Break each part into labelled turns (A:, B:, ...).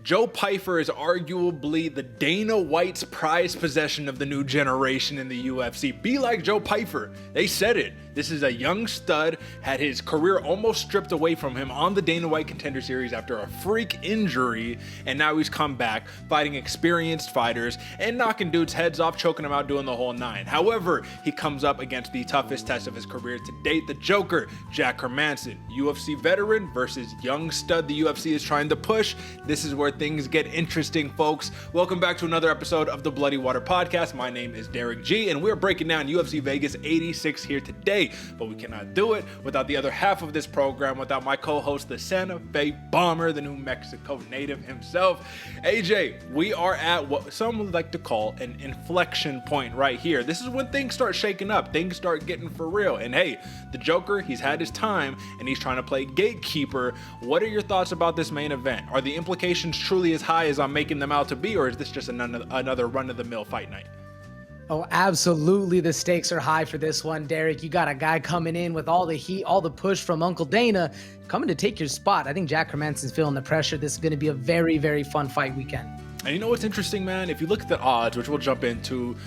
A: Joe Pyfer is arguably the Dana White's prized possession of the new generation in the UFC. Be like Joe Pyfer. They said it. This is a young stud, had his career almost stripped away from him on the Dana White Contender Series after a freak injury, and now he's come back fighting experienced fighters and knocking dudes' heads off, choking them out, doing the whole nine. However, he comes up against the toughest test of his career to date, the Joker, Jack Hermansson, UFC veteran versus young stud the UFC is trying to push. This is where things get interesting, folks. Welcome back to another episode of the Bloody Water Podcast. My name is Derick G, and we're breaking down UFC Vegas 86 here today. But we cannot do it without the other half of this program, without my co-host, the Santa Fe Bomber, the New Mexico native himself. AJ, we are at what some would like to call an inflection point right here. This is when things start shaking up, things start getting for real. And hey, the Joker, he's had his time and he's trying to play gatekeeper. What are your thoughts about this main event? Are the implications truly as high as I'm making them out to be, or is this just another run-of-the-mill fight night?
B: Oh, absolutely. The stakes are high for this one, Derick. You got a guy coming in with all the heat, all the push from Uncle Dana, coming to take your spot. I think Jack Hermansson's feeling the pressure. This is going to be a very, very fun fight weekend.
A: And you know what's interesting, man? If you look at the odds, which we'll jump into,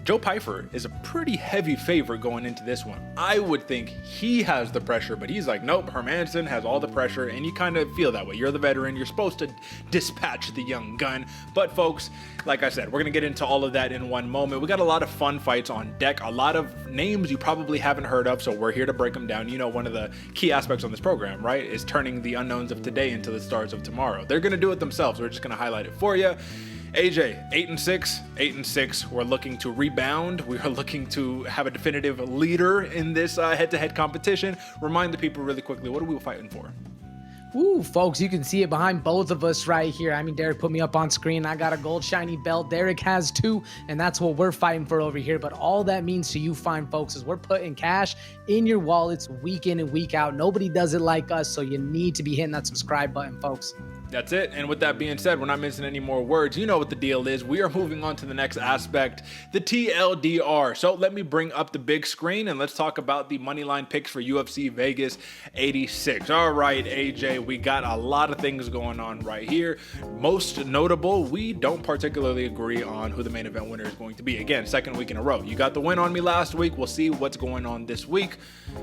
A: Joe Pyfer is a pretty heavy favorite going into this one. I would think he has the pressure, but he's like, nope, Hermansson has all the pressure, and you kind of feel that way. You're the veteran. You're supposed to dispatch the young gun. But folks, like I said, we're going to get into all of that in one moment. We got a lot of fun fights on deck, a lot of names you probably haven't heard of, so we're here to break them down. You know, one of the key aspects on this program, right, is turning the unknowns of today into the stars of tomorrow. They're going to do it themselves. We're just going to highlight it for you. AJ, 8-6. We're looking to rebound. We are looking to have a definitive leader in this head-to-head competition. Remind the people really quickly, what are we fighting for?
B: Ooh, folks, you can see it behind both of us right here. I mean, Derick put me up on screen. I got a gold shiny belt. Derick has two, and that's what we're fighting for over here. But all that means to you fine folks is we're putting cash in your wallets week in and week out. Nobody does it like us, so you need to be hitting that subscribe button, folks.
A: That's it. And with that being said, we're not missing any more words. You know what the deal is. We are moving on to the next aspect, the TLDR. So let me bring up the big screen and let's talk about the moneyline picks for UFC Vegas 86. All right, AJ, we got a lot of things going on right here. Most notable, we don't particularly agree on who the main event winner is going to be. Again, second week in a row. You got the win on me last week. We'll see what's going on this week.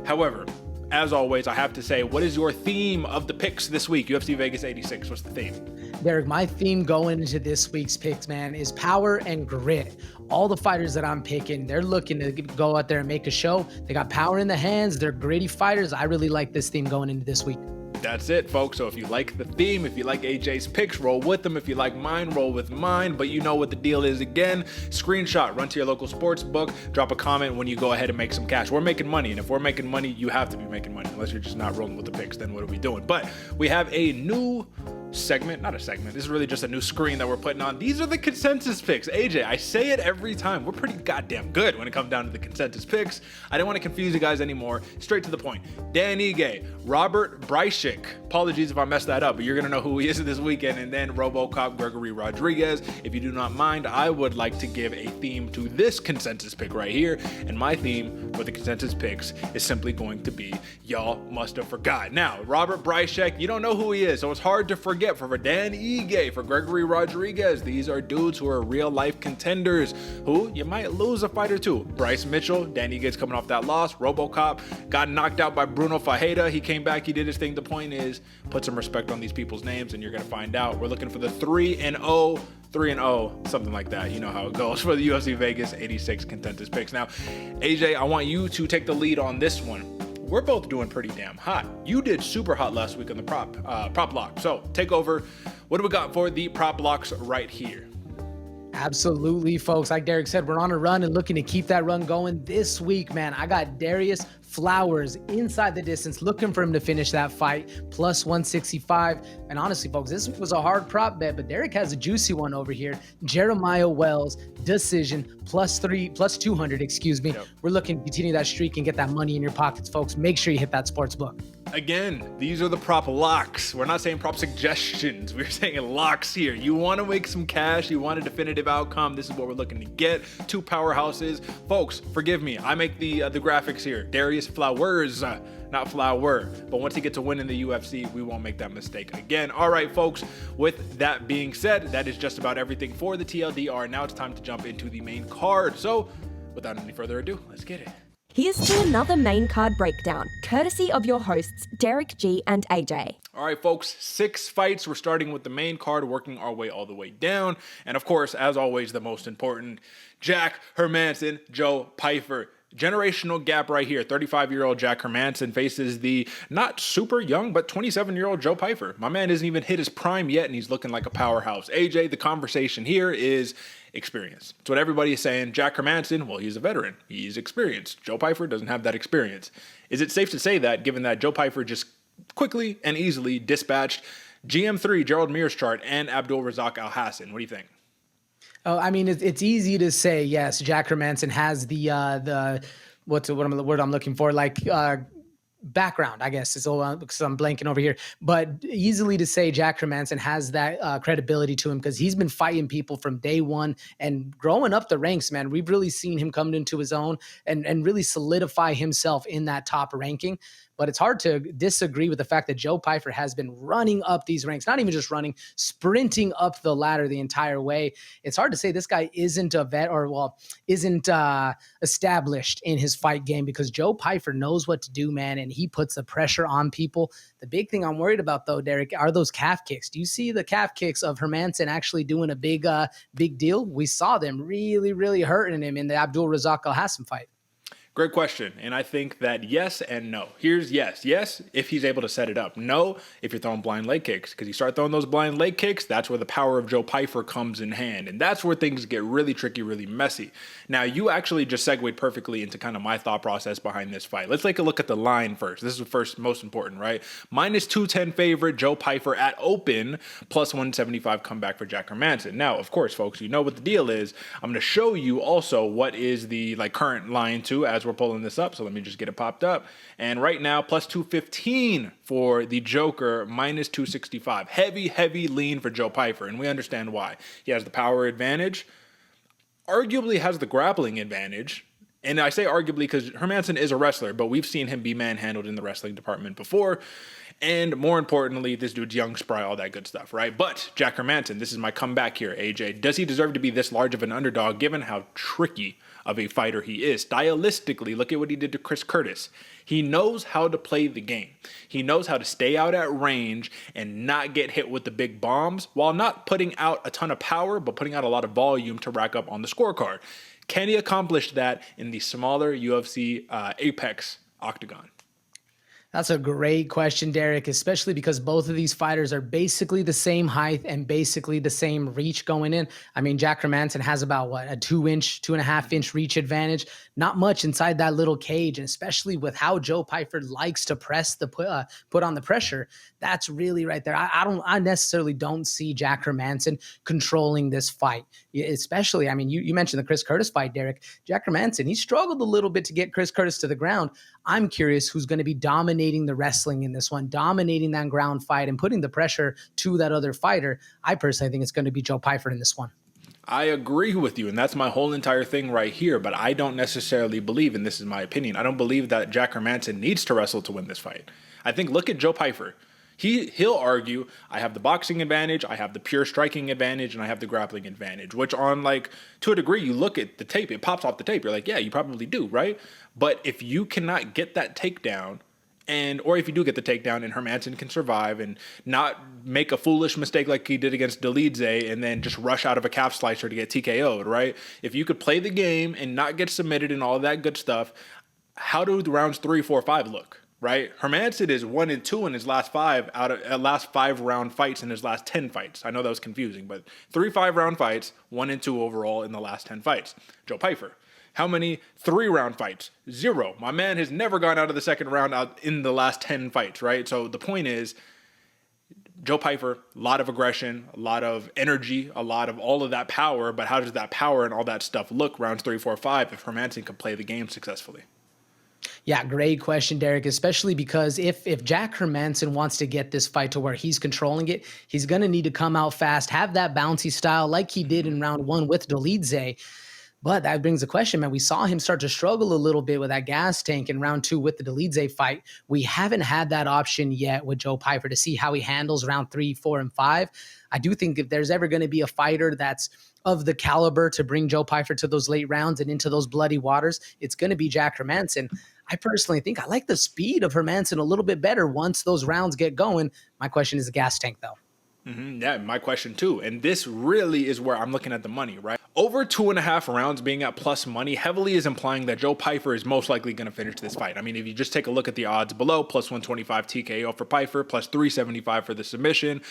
A: However, as always, I have to say, what is your theme of the picks this week? UFC Vegas 86, what's the theme?
B: Derick, my theme going into this week's picks, man, is power and grit. All the fighters that I'm picking, they're looking to go out there and make a show. They got power in the hands. They're gritty fighters. I really like this theme going into this week.
A: That's it, folks. So if you like the theme, if you like AJ's picks, roll with them. If you like mine, roll with mine. But you know what the deal is again. Screenshot, run to your local sports book, drop a comment when you go ahead and make some cash. We're making money, and if we're making money, you have to be making money. Unless you're just not rolling with the picks, then what are we doing? But we have a new segment, not a segment, this is really just a new screen that we're putting on. These are the consensus picks. AJ, I say it every time, we're pretty goddamn good when it comes down to the consensus picks. I didn't want to confuse you guys anymore. Straight to the point. Derick G, Robert Bryczek, apologies if I messed that up, but you're gonna know who he is this weekend, and then RoboCop Gregory Rodrigues. If you do not mind, I would like to give a theme to this consensus pick right here, and my theme for the consensus picks is simply going to be y'all must have forgot. Now, Robert Bryczek, you don't know who he is, so it's hard to forget. For Derick G, for Gregory Rodrigues, these are dudes who are real life contenders who you might lose a fight or two. Bryce Mitchell, Derick G's coming off that loss. RoboCop got knocked out by Bruno Ferreira. He came back, he did his thing. The point is, put some respect on these people's names and you're gonna find out. We're looking for the 3-0, something like that. You know how it goes for the UFC Vegas 86 consensus picks. Now, AJ, I want you to take the lead on this one. We're both doing pretty damn hot. You did super hot last week on the prop lock. So take over. What do we got for the prop locks right here?
B: Absolutely, folks. Like Derick said, we're on a run and looking to keep that run going this week, man. I got Darius Flowers inside the distance, looking for him to finish that fight, plus 165. And honestly, folks, this was a hard prop bet, but Derick has a juicy one over here. Jeremiah Wells, decision, plus 200, excuse me. Yep. We're looking to continue that streak and get that money in your pockets, folks. Make sure you hit that sports book.
A: Again, these are the prop locks. We're not saying prop suggestions. We're saying locks here. You want to make some cash. You want a definitive outcome. This is what we're looking to get. Two powerhouses. Folks, forgive me. I make the graphics here. Darius Flowers, not Flower. But once he gets a win in the UFC, we won't make that mistake again. All right, folks. With that being said, that is just about everything for the TLDR. Now it's time to jump into the main card. So, without any further ado, let's get it.
C: Here's to another main card breakdown, courtesy of your hosts, Derick G and AJ.
A: All right, folks, 6 fights. We're starting with the main card, working our way all the way down. And of course, as always, the most important, Jack Hermansson, Joe Pyfer. Generational gap right here. 35-year-old Jack Hermansson faces the not super young, but 27-year-old Joe Pyfer. My man hasn't even hit his prime yet, and he's looking like a powerhouse. AJ, the conversation here is experience. It's what everybody is saying. Jack Hermansson, well, he's a veteran. He's experienced. Joe Pyfer doesn't have that experience. Is it safe to say that, given that Joe Pyfer just quickly and easily dispatched GM3, Gerald Mearschart, and Abdul Razak Al Hassan? What do you think?
B: Oh, I mean, it's easy to say, yes, Jack Hermansson has the what's the word I'm looking for? Like, background, I guess, is all because I'm blanking over here, but easily to say Jack Hermansson has that credibility to him because he's been fighting people from day one and growing up the ranks, man. We've really seen him come into his own and really solidify himself in that top ranking. But it's hard to disagree with the fact that Joe Pyfer has been running up these ranks, not even just running, sprinting up the ladder the entire way. It's hard to say this guy isn't a vet or, well, isn't established in his fight game because Joe Pyfer knows what to do, man, and he puts the pressure on people. The big thing I'm worried about, though, Derick, are those calf kicks. Do you see the calf kicks of Hermansson actually doing a big deal? We saw them really, really hurting him in the Abdul Razak Al Hassan fight.
A: Great question. And I think that yes and no. Here's yes. Yes, if he's able to set it up. No, if you're throwing blind leg kicks. Because you start throwing those blind leg kicks, that's where the power of Joe Pyfer comes in hand. And that's where things get really tricky, really messy. Now, you actually just segued perfectly into kind of my thought process behind this fight. Let's take a look at the line first. This is the first most important, right? Minus 210 favorite, Joe Pyfer at open, plus 175 comeback for Jack Hermansson. Now, of course, folks, you know what the deal is. I'm going to show you also what is the current line too as we're pulling this up. So let me just get it popped up. And right now, plus 215 for the Joker, minus 265. Heavy lean for Joe Pyfer. And we understand why. He has the power advantage, arguably has the grappling advantage. And I say arguably because Hermansson is a wrestler, but we've seen him be manhandled in the wrestling department before. And more importantly, this dude's young, spry, all that good stuff, right? But Jack Hermansson, this is my comeback here, AJ. Does he deserve to be this large of an underdog given how tricky of a fighter he is? Stylistically, look at what he did to Chris Curtis. He knows how to play the game. He knows how to stay out at range and not get hit with the big bombs while not putting out a ton of power, but putting out a lot of volume to rack up on the scorecard. Can he accomplish that in the smaller UFC Apex octagon?
B: That's a great question, Derick, especially because both of these fighters are basically the same height and basically the same reach going in. I mean, Jack Hermansson has about, what, a 2.5 inch reach advantage. Not much inside that little cage, and especially with how Joe Pyfer likes to press the put on the pressure. That's really right there. I necessarily don't see Jack Hermansson controlling this fight. Especially, I mean, you mentioned the Chris Curtis fight, Derick. Jack Hermansson, he struggled a little bit to get Chris Curtis to the ground. I'm curious who's going to be dominating the wrestling in this one, dominating that ground fight and putting the pressure to that other fighter. I personally think it's going to be Joe Pyfer in this one.
A: I agree with you, and that's my whole entire thing right here, but I don't necessarily believe, and this is my opinion, I don't believe that Jack Hermansson needs to wrestle to win this fight. I think, look at Joe Pyfer. He'll argue, I have the boxing advantage, I have the pure striking advantage, and I have the grappling advantage, which on, to a degree, you look at the tape, it pops off the tape. You're like, yeah, you probably do, right? But if you cannot get that takedown, or if you do get the takedown and Hermansson can survive and not make a foolish mistake like he did against Delize and then just rush out of a calf slicer to get TKO'd, right? If you could play the game and not get submitted and all of that good stuff, how do the rounds 3, 4, 5 look? Right? Hermansson is 1-2 in his last 5 last 5 round fights in his last 10 fights. I know that was confusing, but 3 5-round fights, 1-2 overall in the last 10 fights. Joe Pyfer, how many 3-round fights? 0. My man has never gone out of the second round out in the last 10 fights, right? So the point is, Joe Pyfer, a lot of aggression, a lot of energy, a lot of all of that power, but how does that power and all that stuff look rounds 3, 4, 5 if Hermansson can play the game successfully?
B: Yeah, great question, Derek, especially because if Jack Hermansson wants to get this fight to where he's controlling it, he's going to need to come out fast, have that bouncy style like he did in round one with Dolidze. But that brings a question, man. We saw him start to struggle a little bit with that gas tank in round two with the Dolidze fight. We haven't had that option yet with Joe Pyfer to see how he handles round 3, 4, and 5. I do think if there's ever going to be a fighter that's of the caliber to bring Joe Pyfer to those late rounds and into those bloody waters, it's going to be Jack Hermansson. I personally think I like the speed of Hermansson a little bit better once those rounds get going. My question is the gas tank, though.
A: Yeah, my question too. And this really is where I'm looking at the money, right? Over 2.5 rounds being at plus money heavily is implying that Joe Pyfer is most likely going to finish this fight. I mean, if you just take a look at the odds below, plus 125 TKO for Pyfer, plus 375 for the submission,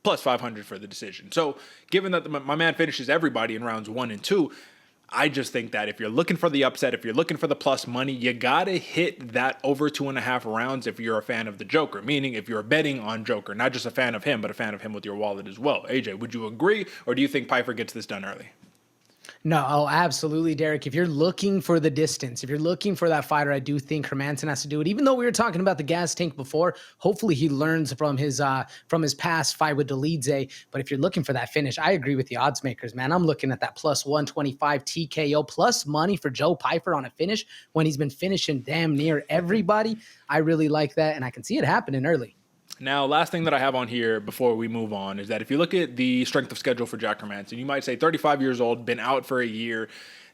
A: plus 500 for the decision. So given that my man finishes everybody in rounds 1 and 2, I just think that if you're looking for the upset, if you're looking for the plus money, you got to hit that over 2.5 rounds if you're a fan of the Joker, meaning if you're betting on Joker, not just a fan of him, but a fan of him with your wallet as well. AJ, would you agree, or do you think Pyfer gets this done early?
B: No, oh, absolutely, Derek. If you're looking for the distance, if you're looking for that fighter, I do think Hermansson has to do it. Even though we were talking about the gas tank before, hopefully he learns from his past fight with Dolidze. But if you're looking for that finish, I agree with the odds makers, man. I'm looking at that plus 125 TKO plus money for Joe Pyfer on a finish when he's been finishing damn near everybody. I really like that, and I can see it happening early.
A: Now, last thing that I have on here before we move on is that if you look at the strength of schedule for Jack Hermansson, you might say 35 years old, been out for a year.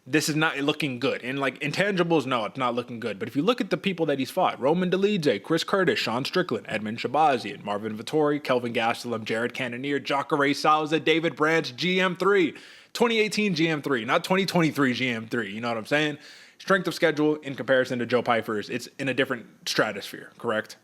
A: This is not looking good. And like intangibles, no, it's not looking good. But if you look at the people that he's fought, Roman Dolidze, Chris Curtis, Sean Strickland, Edmund Shabazian, Marvin Vettori, Kelvin Gastelum, Jared Cannonier, Jacare Souza, David Branch, GM3, 2018 GM3, not 2023 GM3. You know what I'm saying? Strength of schedule in comparison to Joe Pyfer's, it's in a different stratosphere, correct?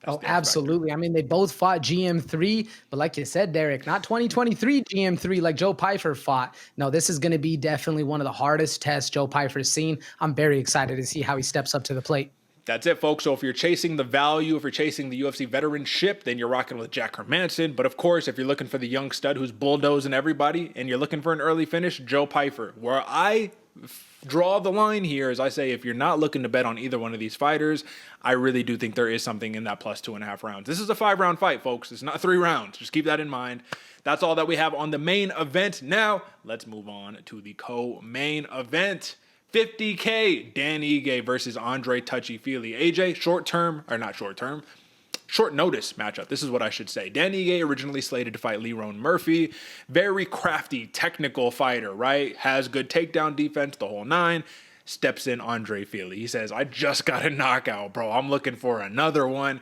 B: Oh, absolutely. I mean, they both fought GM3, but like you said, Derek, not 2023 GM3 like Joe Pyfer fought. No, this is going to be definitely one of the hardest tests Joe Pyfer's seen. I'm very excited to see how he steps up to the plate.
A: That's it, folks. So if you're chasing the value, if you're chasing the UFC veteranship, then you're rocking with Jack Hermansson. But of course, if you're looking for the young stud who's bulldozing everybody and you're looking for an early finish, Joe Pyfer. Where I draw the line here is I say if you're not looking to bet on either one of these fighters, I really do think there is something in that plus 2.5 rounds. This is a 5-round fight, folks. It's not 3 rounds. Just keep that in mind. That's all that we have on the main event. Now, let's move on to the co-main event. $50K, Dan Ige versus Andre Touchy Fili. AJ, short notice matchup. This is what I should say. Dan Ige originally slated to fight Lerone Murphy. Very crafty, technical fighter, right? Has good takedown defense, the whole 9. Steps in Andre Fili. He says, I just got a knockout, bro. I'm looking for another one.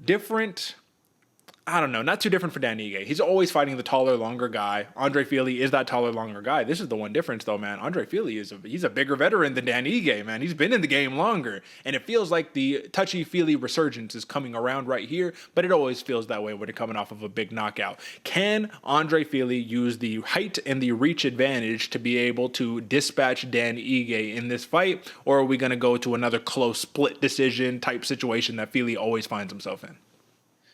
A: Different. I don't know, not too different for Dan Ige. He's always fighting the taller, longer guy. Andre Fili is that taller, longer guy. This is the one difference, though, man. Andre Fili he's a bigger veteran than Dan Ige, man. He's been in the game longer, and it feels like the Touchy Fili resurgence is coming around right here, but it always feels that way when you're coming off of a big knockout. Can Andre Fili use the height and the reach advantage to be able to dispatch Dan Ige in this fight, or are we going to go to another close split decision type situation that Fili always finds himself in?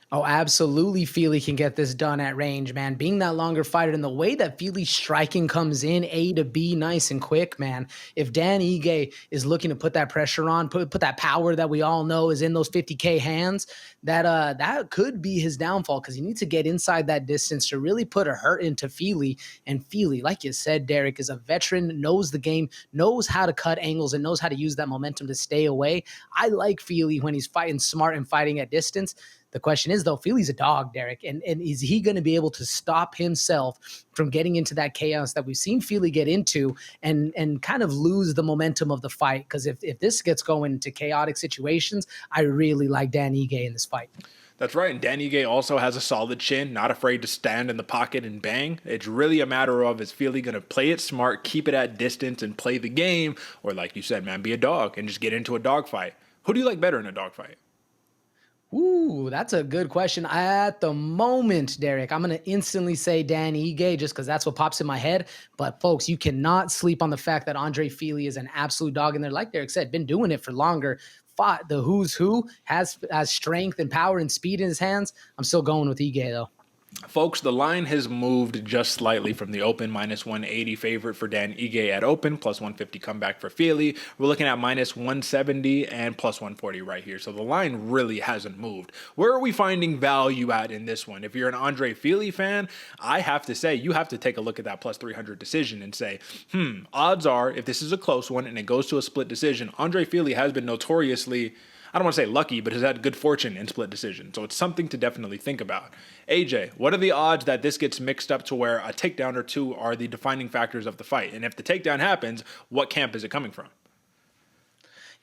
B: Oh, absolutely. Fili can get this done at range, man. Being that longer fighter and the way that Fili's striking comes in A to B nice and quick, man. If Dan Ige is looking to put that pressure on, put that power that we all know is in those 50K hands, that could be his downfall because he needs to get inside that distance to really put a hurt into Fili. And Fili, like you said, Derek, is a veteran, knows the game, knows how to cut angles, and knows how to use that momentum to stay away. I like Fili when he's fighting smart and fighting at distance. The question is, though, Fili's a dog, Derek, and is he going to be able to stop himself from getting into that chaos that we've seen Fili get into and kind of lose the momentum of the fight? Because if this gets going into chaotic situations, I really like Dan Ige in this fight.
A: That's right, and Dan Ige also has a solid chin, not afraid to stand in the pocket and bang. It's really a matter of, is Fili going to play it smart, keep it at distance, and play the game, or like you said, man, be a dog and just get into a dogfight? Who do you like better in a dogfight?
B: Ooh, that's a good question. At the moment, Derek, I'm going to instantly say Dan Ige just because that's what pops in my head. But folks, you cannot sleep on the fact that Andre Fili is an absolute dog in there. Like Derek said, been doing it for longer. Fought the who's who, has strength and power and speed in his hands. I'm still going with Ige, though.
A: Folks, the line has moved just slightly from the open minus 180 favorite for Dan Ige at open, plus 150 comeback for Fili. We're looking at minus 170 and plus 140 right here. So the line really hasn't moved. Where are we finding value at in this one? If you're an Andre Fili fan, I have to say you have to take a look at that plus 300 decision and say, odds are if this is a close one and it goes to a split decision, Andre Fili has been notoriously, I don't want to say lucky, but has had good fortune in split decision. So it's something to definitely think about. AJ, what are the odds that this gets mixed up to where a takedown or two are the defining factors of the fight? And if the takedown happens, what camp is it coming from?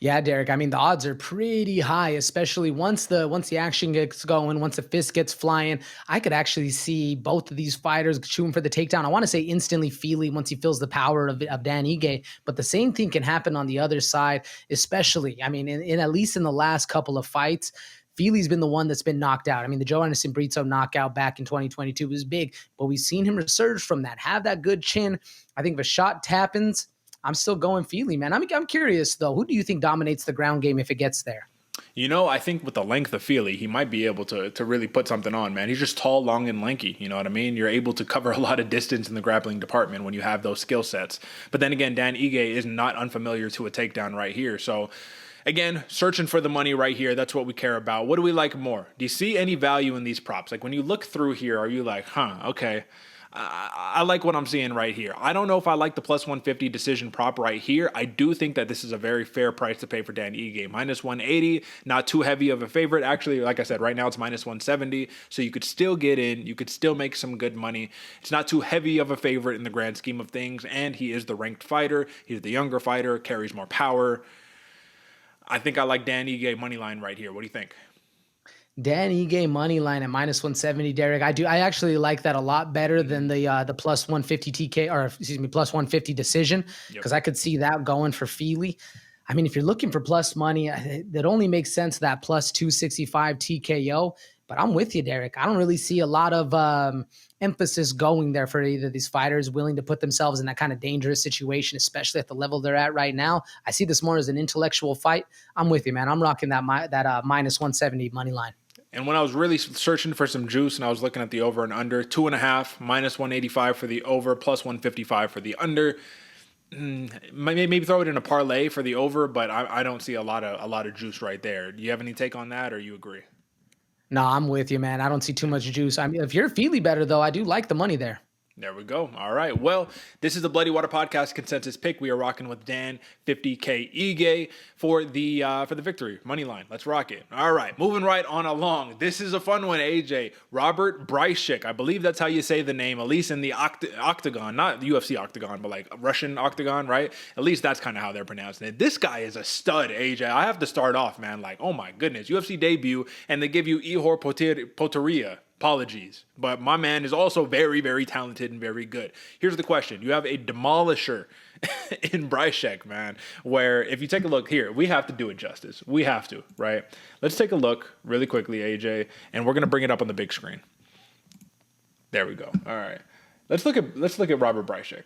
B: Yeah, Derek. I mean, the odds are pretty high, especially once the action gets going, once the fist gets flying. I could actually see both of these fighters shooting for the takedown. I want to say instantly Fili once he feels the power of Dan Ige, but the same thing can happen on the other side, especially, I mean, in at least in the last couple of fights, Fili's been the one that's been knocked out. I mean, the Joe Anderson Brito knockout back in 2022 was big, but we've seen him resurge from that, have that good chin. I think if a shot happens, I'm still going Fili, man. I'm curious, though. Who do you think dominates the ground game if it gets there?
A: You know, I think with the length of Fili, he might be able to really put something on, man. He's just tall, long, and lanky. You know what I mean? You're able to cover a lot of distance in the grappling department when you have those skill sets. But then again, Dan Ige is not unfamiliar to a takedown right here. So, again, searching for the money right here. That's what we care about. What do we like more? Do you see any value in these props? Like when you look through here, are you like, okay, I like what I'm seeing right here. I don't know if I like the plus 150 decision prop right here. I do think that this is a very fair price to pay for Dan Ige. Minus 180, not too heavy of a favorite. Actually, like I said, right now it's minus 170, so you could still get in. You could still make some good money. It's not too heavy of a favorite in the grand scheme of things, and he is the ranked fighter. He's the younger fighter, carries more power. I think I like Dan Ige money line right here. What do you think?
B: Dan Ige money line at minus 170, Derek. I actually like that a lot better than the plus 150 TK, or excuse me, plus 150 decision, because I could see that going for Fili. I mean, if you're looking for plus money, that only makes sense, that plus 265 TKO. But I'm with you, Derek. I don't really see a lot of emphasis going there for either of these fighters willing to put themselves in that kind of dangerous situation, especially at the level they're at right now. I see this more as an intellectual fight. I'm with you, man. I'm rocking that minus 170 money line.
A: And when I was really searching for some juice and I was looking at the over and under, 2.5, minus 185 for the over, plus 155 for the under. Maybe throw it in a parlay for the over, but I don't see a lot of juice right there. Do you have any take on that, or you agree?
B: No, I'm with you, man. I don't see too much juice. I mean, if you're Fili better, though, I do like the money there.
A: There we go. All right. Well, this is the Bloody Water Podcast consensus pick. We are rocking with Dan 50K Ige for the victory money line. Let's rock it. All right. Moving right on along. This is a fun one, AJ. Robert Bryczek. I believe that's how you say the name, at least in the octagon, not the UFC octagon, but like Russian octagon, right? At least that's kind of how they're pronouncing it. This guy is a stud, AJ. I have to start off, man. Like, oh my goodness, UFC debut, and they give you Ihor Potieria. Apologies, but my man is also very, very talented and very good. Here's the question. You have a demolisher in Bryczek, man, where if you take a look here, we have to do it justice. We have to, right? Let's take a look really quickly, AJ, and we're going to bring it up on the big screen. There we go. All right. Let's look at Robert Bryczek.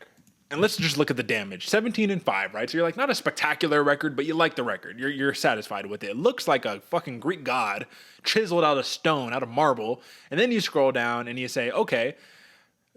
A: And let's just look at the damage. 17-5, right? So you're like, not a spectacular record, but you like the record. You're satisfied with it. It looks like a fucking Greek god chiseled out of stone, out of marble. And then you scroll down and you say, okay,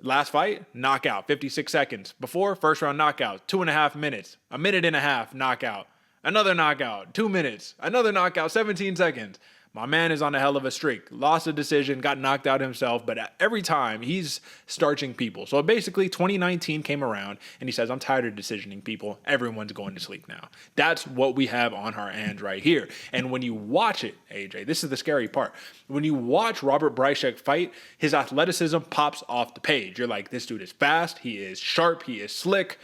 A: last fight, knockout, 56 seconds. Before, first round knockout, 2.5 minutes. A minute and a half, knockout. Another knockout, 2 minutes. Another knockout, 17 seconds. My man is on a hell of a streak. Lost a decision, got knocked out himself, but every time he's starching people. So basically 2019 came around and he says, I'm tired of decisioning people. Everyone's going to sleep now. That's what we have on our hands right here. And when you watch it, AJ, this is the scary part. When you watch Robert Bryczek fight, his athleticism pops off the page. You're like, this dude is fast, he is sharp, he is slick.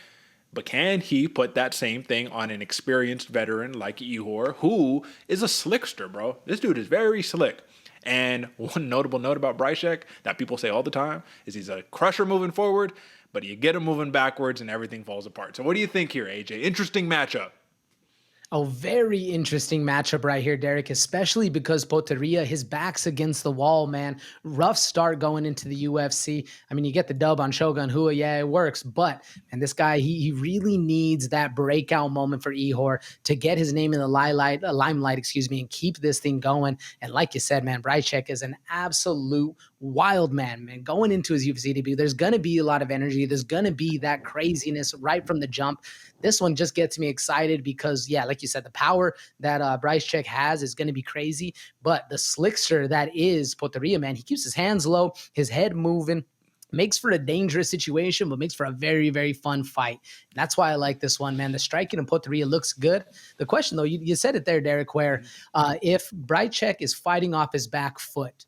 A: But can he put that same thing on an experienced veteran like Ihor, who is a slickster, bro? This dude is very slick. And one notable note about Bryczek that people say all the time is he's a crusher moving forward, but you get him moving backwards and everything falls apart. So what do you think here, AJ? Interesting matchup.
B: Oh, very interesting matchup right here, Derek, especially because Potieria, his back's against the wall, man. Rough start going into the UFC. I mean, you get the dub on Shogun Hua. Yeah, it works. But, and this guy, he really needs that breakout moment for Ihor to get his name in the limelight, and keep this thing going. And like you said, man, Bryczek is an absolute wild man. Going into his UFC debut, there's going to be a lot of energy. There's going to be that craziness right from the jump. This one just gets me excited because, yeah, like you said, the power that Bryczek has is going to be crazy. But the slickster that is Potieria, man, he keeps his hands low, his head moving, makes for a dangerous situation, but makes for a very, very fun fight. And that's why I like this one, man. The striking of Potieria looks good. The question, though, you said it there, Derek, where if Bryczek is fighting off his back foot,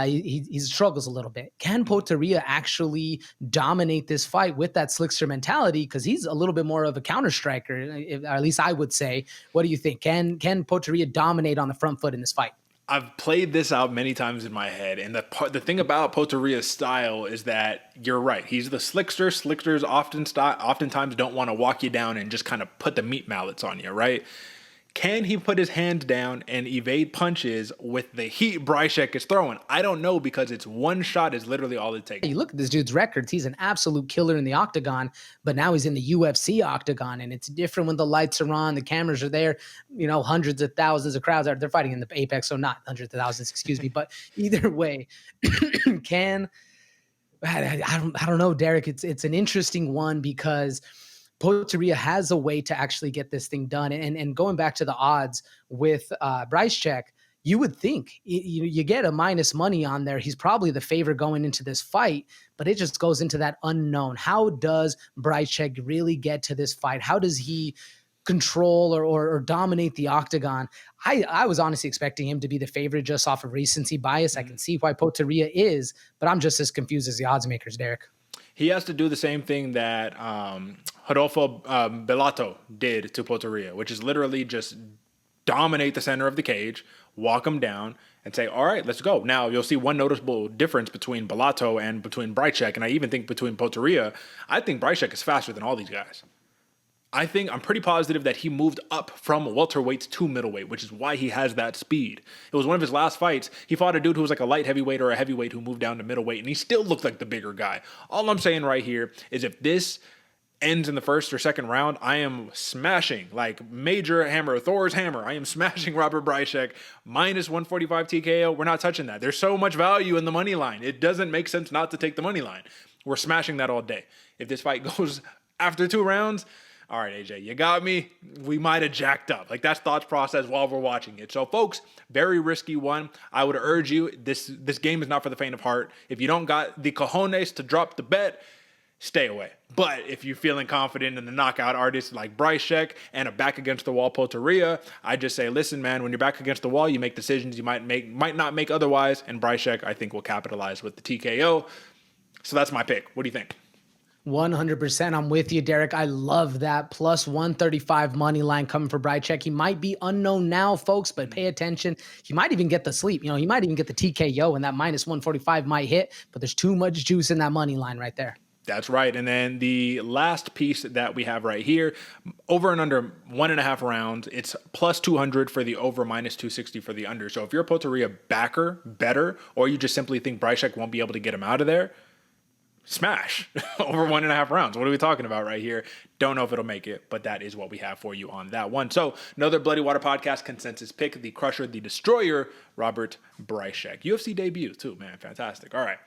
B: he struggles a little bit. Can Potieria actually dominate this fight with that slickster mentality? Because he's a little bit more of a counter striker, or at least I would say. What do you think? Can Potieria dominate on the front foot in this fight?
A: I've played this out many times in my head, and the thing about Poteria's style is that you're right. He's the slickster. Slicksters oftentimes don't want to walk you down and just kind of put the meat mallets on you, right? Can he put his hands down and evade punches with the heat Bryczek is throwing? I don't know, because it's one shot is literally all it takes.
B: You look at this dude's records. He's an absolute killer in the octagon, but now he's in the UFC octagon, and it's different when the lights are on, the cameras are there, hundreds of thousands of crowds. They're fighting in the Apex, so not hundreds of thousands, excuse me. But either way, I don't know, Derek. It's an interesting one because Potieria has a way to actually get this thing done. And going back to the odds with Bryczek, you would think you get a minus money on there. He's probably the favorite going into this fight, but it just goes into that unknown. How does Bryczek really get to this fight? How does he control or dominate the octagon? I was honestly expecting him to be the favorite just off of recency bias. I can see why Potieria is, but I'm just as confused as the odds makers, Derek.
A: He has to do the same thing that Rodolfo Bellato did to Potieria, which is literally just dominate the center of the cage, walk him down, and say, all right, let's go. Now, you'll see one noticeable difference between Bellato and between Bryczek, and I even think between Potieria. I think Bryczek is faster than all these guys. I'm pretty positive that he moved up from welterweights to middleweight, which is why he has that speed. It was one of his last fights. He fought a dude who was like a light heavyweight or a heavyweight who moved down to middleweight, and he still looked like the bigger guy. All I'm saying right here is if this ends in the first or second round, I am smashing, like major hammer, Thor's hammer. I am smashing Robert Bryczek minus 145 TKO. We're not touching that. There's so much value in the money line. It doesn't make sense not to take the money line. We're smashing that all day. If this fight goes after 2 rounds, all right, AJ, you got me. We might have jacked up. Like, that's thought process while we're watching it. So, folks, very risky one. I would urge you, this game is not for the faint of heart. If you don't got the cojones to drop the bet, stay away. But if you're feeling confident in the knockout artists like Bryczek and a back against the wall Potieria, I just say, listen, man, when you're back against the wall, you make decisions you might not make otherwise. And Bryczek, I think, will capitalize with the TKO. So that's my pick. What do you think?
B: 100%. I'm with you, Derek. I love that. Plus 135 money line coming for Bryczek. He might be unknown now, folks, but pay attention. He might even get the sleep. He might even get the TKO, and that minus 145 might hit, but there's too much juice in that money line right there.
A: That's right. And then the last piece that we have right here, over and under 1.5 rounds, it's plus 200 for the over, minus 260 for the under. So if you're a Potieria backer, better, or you just simply think Bryczek won't be able to get him out of there, smash over 1.5 rounds. What are we talking about right here? Don't know if it'll make it, but that is what we have for you on that one. So another Bloody Water Podcast consensus pick, the Crusher, the Destroyer, Robert Bryczek. UFC debut too, man. Fantastic. All right.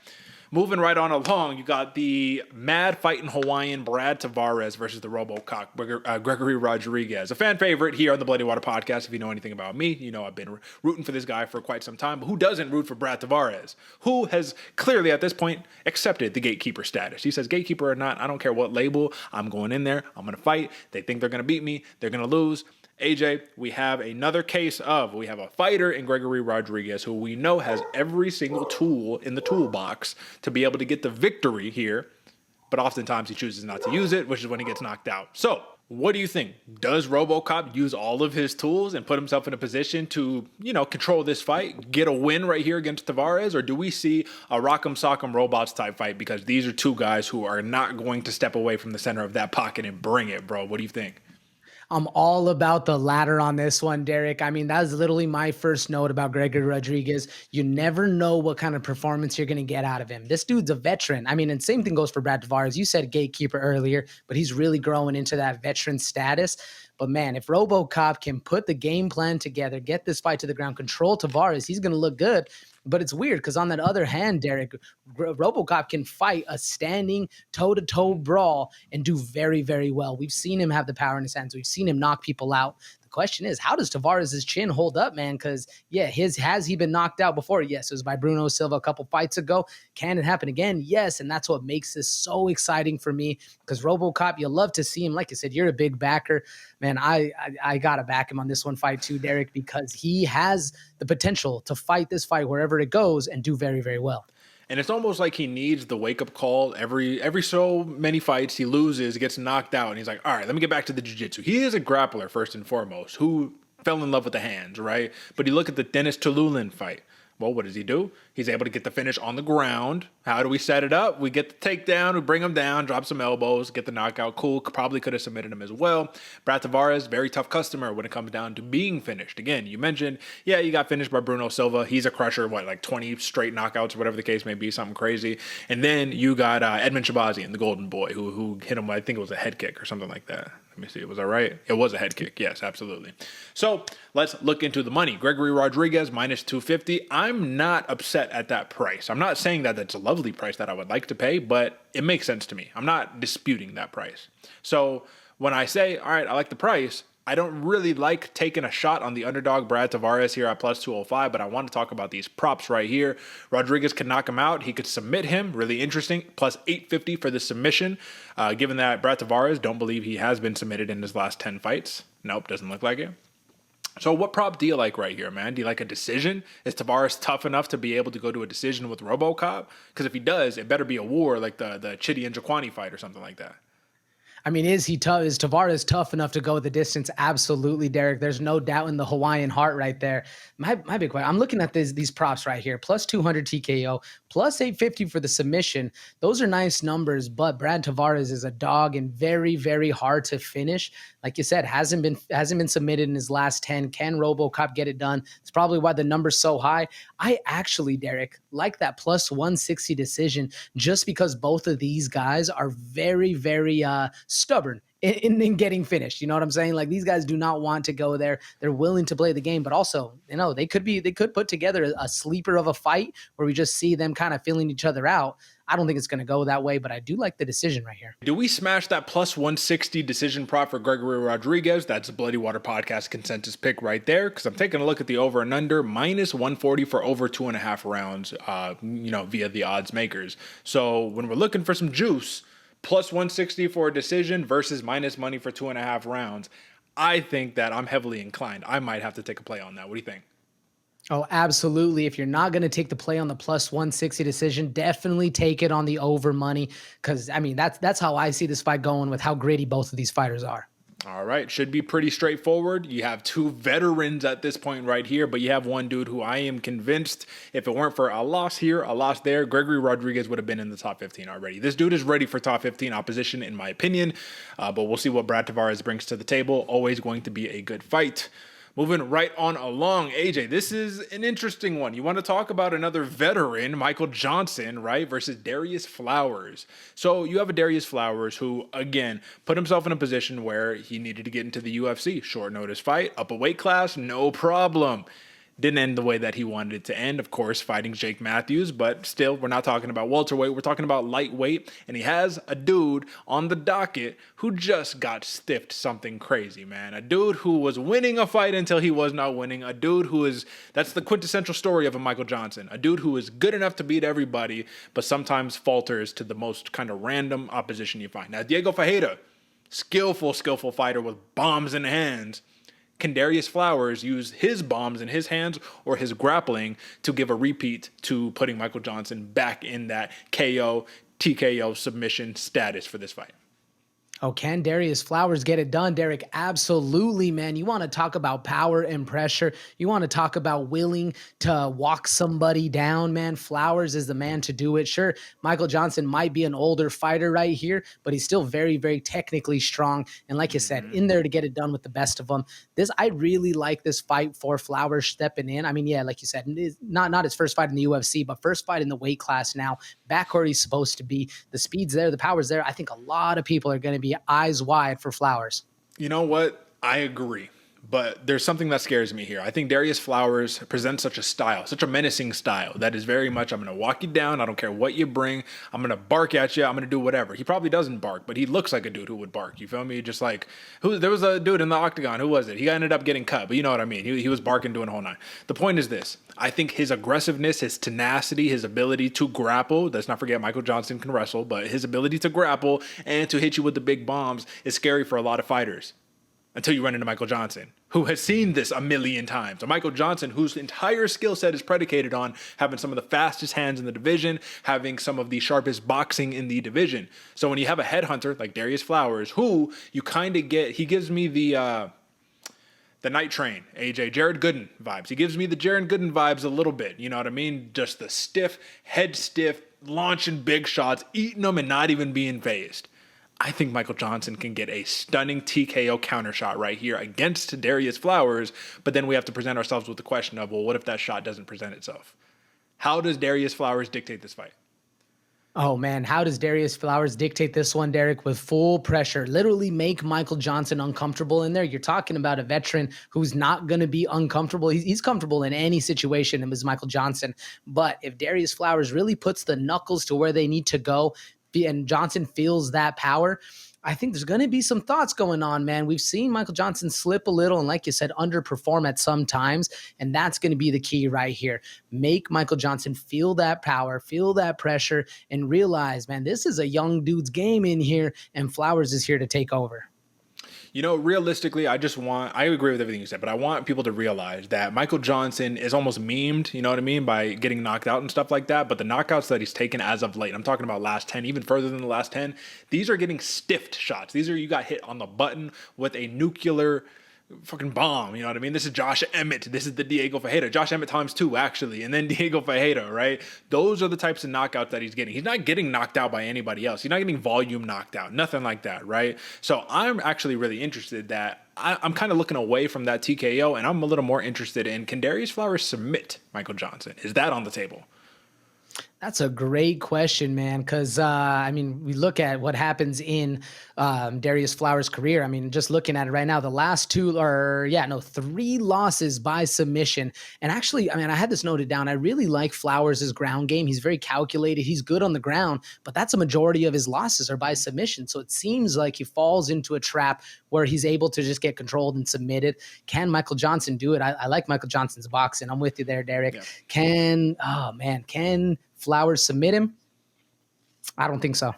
A: Moving right on along, you got the mad fighting Hawaiian Brad Tavares versus the RoboCop Gregory Rodrigues. A fan favorite here on the Bloody Water Podcast. If you know anything about me, you know I've been rooting for this guy for quite some time. But who doesn't root for Brad Tavares? Who has clearly at this point accepted the gatekeeper status? He says, gatekeeper or not, I don't care what label. I'm going in there. I'm going to fight. They think they're going to beat me. They're going to lose. AJ, we have another case of, we have a fighter in Gregory Rodrigues who we know has every single tool in the toolbox to be able to get the victory here, but oftentimes he chooses not to use it, which is when he gets knocked out. So, what do you think? Does RoboCop use all of his tools and put himself in a position to, control this fight, get a win right here against Tavares, or do we see a Rock'em Sock'em Robots type fight? Because these are two guys who are not going to step away from the center of that pocket and bring it, bro. What do you think?
B: I'm all about the latter on this one, Derek. I mean, that was literally my first note about Gregory Rodrigues. You never know what kind of performance you're going to get out of him. This dude's a veteran. I mean, and same thing goes for Brad Tavares. You said gatekeeper earlier, but he's really growing into that veteran status. But man, if RoboCop can put the game plan together, get this fight to the ground, control Tavares, he's going to look good. But it's weird because on that other hand, Derek, RoboCop can fight a standing toe-to-toe brawl and do very, very well. We've seen him have the power in his hands. We've seen him knock people out. The question is, how does Tavares' chin hold up, man? Because, yeah, has he been knocked out before? Yes, it was by Bruno Silva a couple fights ago. Can it happen again? Yes, and that's what makes this so exciting for me because RoboCop, you love to see him. Like I said, you're a big backer. Man, I got to back him on this one fight too, Derek, because he has the potential to fight this fight wherever it goes and do very, very well.
A: And it's almost like he needs the wake-up call. Every so many fights, he loses, gets knocked out, and he's like, all right, let me get back to the jiu-jitsu. He is a grappler, first and foremost, who fell in love with the hands, right? But you look at the Dennis Tululin fight. Well, what does he do? He's able to get the finish on the ground. How do we set it up? We get the takedown, we bring him down, drop some elbows, get the knockout. Cool. Probably could have submitted him as well. Brad Tavares, very tough customer when it comes down to being finished. Again, you mentioned, yeah, you got finished by Bruno Silva. He's a crusher, like 20 straight knockouts, whatever the case may be, something crazy. And then you got Edmund Shabazian, the golden boy, who hit him, I think it was a head kick or something like that. Let me see. Was that right? It was a head kick. Yes, absolutely. So let's look into the money. Gregory Rodrigues, minus 250. I'm not upset at that price. I'm not saying that that's a lovely price that I would like to pay, but it makes sense to me. I'm not disputing that price. So when I say, all right, I like the price, I don't really like taking a shot on the underdog Brad Tavares here at plus 205, but I want to talk about these props right here. Rodrigues could knock him out. He could submit him. Really interesting. Plus 850 for the submission. Given that Brad Tavares, don't believe he has been submitted in his last 10 fights. Nope, doesn't look like it. So what prop do you like right here, man? Do you like a decision? Is Tavares tough enough to be able to go to a decision with RoboCop? Because if he does, it better be a war like the Chidi and Jaquani fight or something like that.
B: I mean, is Tavares tough enough to go the distance? Absolutely, Derek. There's no doubt in the Hawaiian heart right there. My big question, I'm looking at these props right here. Plus 200 TKO, plus 850 for the submission. Those are nice numbers, but Brad Tavares is a dog and very, very hard to finish. Like you said, hasn't been submitted in his last 10. Can RoboCop get it done? It's probably why the number's so high. I actually, Derek, like that plus 160 decision just because both of these guys are very, very stubborn in getting finished. You know what I'm saying? Like, these guys do not want to go there. They're willing to play the game, but also, they could put together a sleeper of a fight where we just see them kind of feeling each other out. I don't think it's going to go that way, but I do like the decision right here.
A: Do we smash that plus 160 decision prop for Gregory Rodrigues? That's a Bloody Water Podcast consensus pick right there, because I'm taking a look at the over and under, minus 140 for over 2.5 rounds, via the odds makers. So when we're looking for some juice, plus 160 for a decision versus minus money for 2.5 rounds, I think that I'm heavily inclined. I might have to take a play on that. What do you think?
B: Oh, absolutely. If you're not going to take the play on the plus 160 decision, definitely take it on the over money. Because, I mean, that's how I see this fight going with how gritty both of these fighters are.
A: All right. Should be pretty straightforward. You have two veterans at this point right here, but you have one dude who I am convinced, if it weren't for a loss here, a loss there, Gregory Rodrigues would have been in the top 15 already. This dude is ready for top 15 opposition, in my opinion, but we'll see what Brad Tavares brings to the table. Always going to be a good fight. Moving right on along, AJ, this is an interesting one. You want to talk about another veteran, Michael Johnson, right, versus Darius Flowers. So you have a Darius Flowers who, again, put himself in a position where he needed to get into the UFC. Short notice fight, up a weight class, no problem. Didn't end the way that he wanted it to end, of course, fighting Jake Matthews, but still, we're not talking about welterweight, we're talking about lightweight, and he has a dude on the docket who just got stiffed something crazy, man. A dude who was winning a fight until he was not winning, a dude who is, that's the quintessential story of a Michael Johnson, a dude who is good enough to beat everybody, but sometimes falters to the most kind of random opposition you find. Now, Diego Ferreira, skillful fighter with bombs in the hands. Can Darius Flowers use his bombs in his hands or his grappling to give a repeat to putting Michael Johnson back in that KO, TKO submission status for this fight?
B: Oh, can Darius Flowers get it done, Derek? Absolutely, man. You want to talk about power and pressure. You want to talk about willing to walk somebody down, man. Flowers is the man to do it. Sure, Michael Johnson might be an older fighter right here, but he's still very, very technically strong. And like you said, in there to get it done with the best of them. I really like this fight for Flowers stepping in. I mean, yeah, like you said, it's not his first fight in the UFC, but first fight in the weight class now. Back where he's supposed to be. The speed's there, the power's there. I think a lot of people are going to be eyes wide for Flowers.
A: You know what? I agree. But there's something that scares me here. I think Darius Flowers presents such a style, such a menacing style that is very much, I'm going to walk you down. I don't care what you bring. I'm going to bark at you. I'm going to do whatever. He probably doesn't bark, but he looks like a dude who would bark. You feel me? Just like, there was a dude in the octagon. Who was it? He ended up getting cut, but you know what I mean. He was barking, doing a whole nine. The point is this. I think his aggressiveness, his tenacity, his ability to grapple, let's not forget Michael Johnson can wrestle, but his ability to grapple and to hit you with the big bombs is scary for a lot of fighters. Until you run into Michael Johnson, who has seen this a million times. A Michael Johnson whose entire skill set is predicated on having some of the fastest hands in the division, having some of the sharpest boxing in the division. So when you have a headhunter like Darius Flowers, who you kind of get, he gives me the Night Train, AJ, Jared Gooden vibes. He gives me the Jared Gooden vibes a little bit. You know what I mean? Just the stiff, head stiff, launching big shots, eating them and not even being phased. I think Michael Johnson can get a stunning TKO counter shot right here against Darius Flowers, but then we have to present ourselves with the question of, well, what if that shot doesn't present itself? How does Darius Flowers dictate this fight?
B: Oh, man, how does Darius Flowers dictate this one, Derek, with full pressure? Literally make Michael Johnson uncomfortable in there. You're talking about a veteran who's not going to be uncomfortable. He's comfortable in any situation, and is Michael Johnson. But if Darius Flowers really puts the knuckles to where they need to go, and Johnson feels that power, I think there's going to be some thoughts going on, man. We've seen Michael Johnson slip a little and, like you said, underperform at some times, and that's going to be the key right here. Make Michael Johnson feel that power, feel that pressure, and realize, man, this is a young dude's game in here, and Flowers is here to take over.
A: You know, realistically, I agree with everything you said, but I want people to realize that Michael Johnson is almost memed, you know what I mean, by getting knocked out and stuff like that. But the knockouts that he's taken as of late, I'm talking about last 10, even further than the last 10, these are getting stiffed shots. These are, you got hit on the button with a nuclear fucking bomb, you know what I mean? This is Josh Emmett. This is the Diego Ferreira. Josh Emmett times 2, actually, and then Diego Ferreira, right? Those are the types of knockouts that he's getting. He's not getting knocked out by anybody else. He's not getting volume knocked out, nothing like that, right? So I'm actually really interested that I'm kind of looking away from that TKO, and I'm a little more interested in, can Darius Flowers submit Michael Johnson? Is that on the table?
B: That's a great question, man, because, we look at what happens in Darius Flowers' career. I mean, just looking at it right now, the last 3 losses by submission. And actually, I had this noted down. I really like Flowers' ground game. He's very calculated. He's good on the ground, but that's a majority of his losses are by submission. So it seems like he falls into a trap where he's able to just get controlled and submitted. Can Michael Johnson do it? I like Michael Johnson's boxing. I'm with you there, Derek. Yeah. Can Flowers submit him? I don't think so.